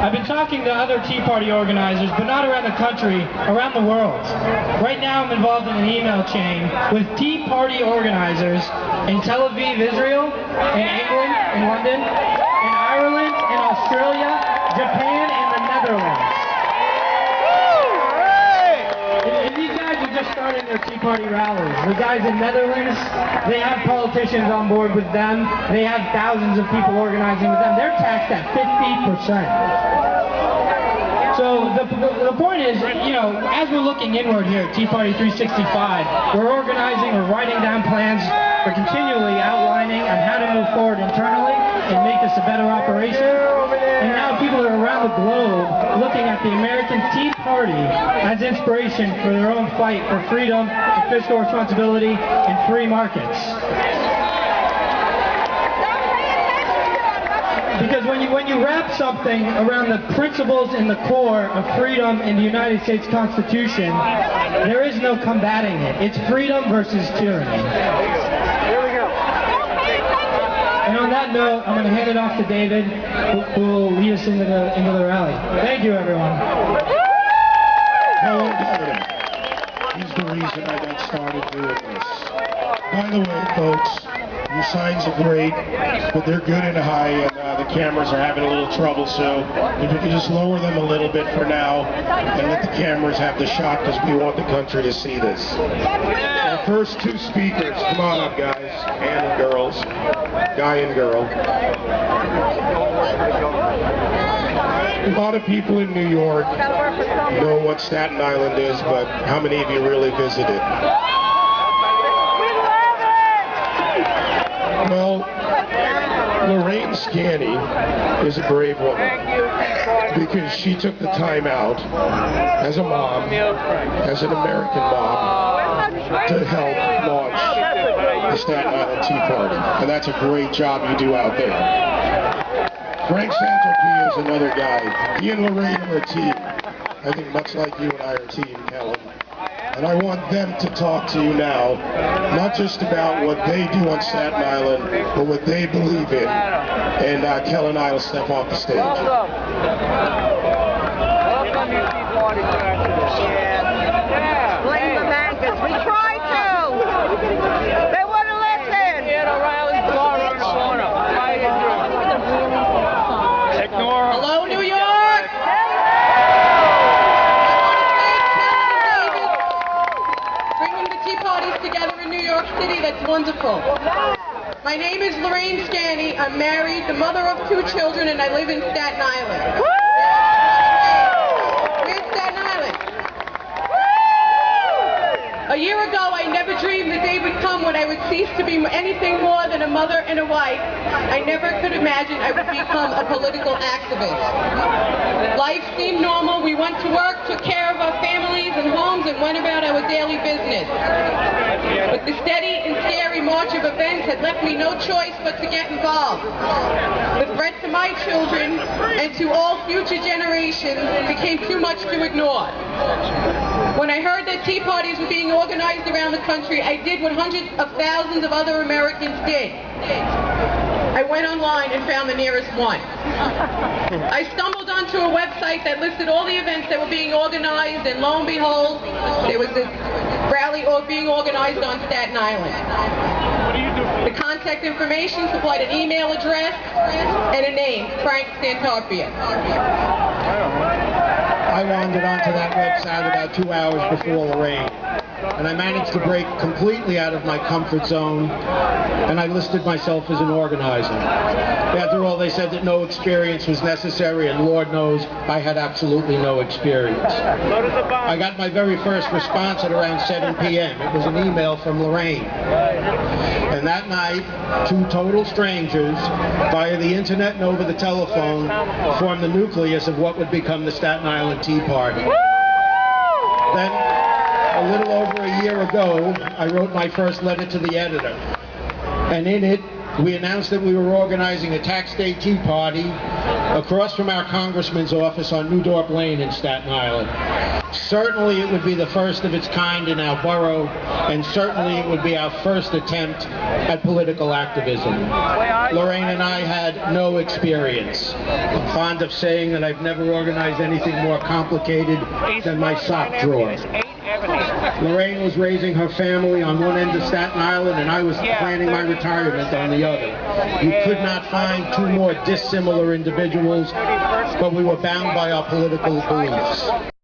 I've been talking to other Tea Party organizers, but not around the country, around the world. Right now I'm involved in an email chain with Tea Party organizers in Tel Aviv, Israel, in England, in London, in Ireland, in Australia, Japan, and the Netherlands. And these guys are just starting their Tea Party rallies. The guys in Netherlands, they have politicians on board with them. They have thousands of people organizing with them. They're taxed at 50%. So the point is, you know, as we're looking inward here at Tea Party 365, we're organizing, we're writing down plans, we're continually outlining on how to move forward internally and make this a better operation. And now people are around the globe looking at the American Tea Party as inspiration for their own fight for freedom, and fiscal responsibility, and free markets. Because when you wrap something around the principles and the core of freedom in the United States Constitution, there is no combating it. It's freedom versus tyranny. Here we go. And on that note, I'm going to hand it off to David, who will lead us into the rally. Thank you, everyone. Hello, David. He's the reason I got started doing this. By the way, folks, your signs are great, but they're good and high, and the cameras are having a little trouble, so if you could just lower them a little bit for now and let the cameras have the shot, because we want the country to see this. Our first two speakers, come on up, guys, and girls, guy and girl. A lot of people in New York know what Staten Island is, but how many of you really visited? Well, Lorraine Scanny is a brave woman because she took the time out as a mom, as an American mom, to help launch the Staten Island Tea Party. And that's a great job you do out there. Frank Santelpi is another guy. He and Lorraine are a team. I think much like you and I are a team, Kellen. And I want them to talk to you now, not just about what they do on Staten Island, but what they believe in. And Kel and I will step off the stage. Welcome, you Tea Party activists. Yeah. Blame the bankers. We tried to. They wouldn't listen. Get around the corner in the corner. Why you do? Ignore them. Hello, New York. Bringing the tea parties together in New York City, that's wonderful. My name is Lorraine Scanny. I'm married, the mother of 2 children, and I live in Staten Island. We're in Staten Island. A year ago, I never dreamed the day would come when I would cease to be anything more than a mother and a wife. I never could imagine I would become a political activist. Life seemed normal. We went to work, took care of our families and homes, and went about our daily business. But the steady and scary march of events had left me no choice but to get involved. The threat to my children and to all future generations became too much to ignore. When I heard that tea parties were being organized around the country, I did what hundreds of thousands of other Americans did. I went online and found the nearest one. I stumbled onto a website that listed all the events that were being organized, and lo and behold, there was a rally being organized on Staten Island. The contact information supplied an email address and a name, Frank Santelpi. I wandered onto that website about 2 hours before Lorraine, and I managed to break completely out of my comfort zone, and I listed myself as an organizer. After all, they said that no experience was necessary, and Lord knows I had absolutely no experience. I got my very first response at around 7 p.m. It was an email from Lorraine. And that night, 2 total strangers, via the internet and over the telephone, formed the nucleus of what would become the Staten Island Tea Party. Then, a little over a year ago, I wrote my first letter to the editor. And in it, we announced that we were organizing a tax day tea party across from our congressman's office on New Dorp Lane in Staten Island. Certainly it would be the first of its kind in our borough, and certainly it would be our first attempt at political activism. Lorraine and I had no experience. I'm fond of saying that I've never organized anything more complicated than my sock drawer. Lorraine was raising her family on one end of Staten Island, and I was planning my retirement on the other. You could not find two more dissimilar individuals, but we were bound by our political beliefs.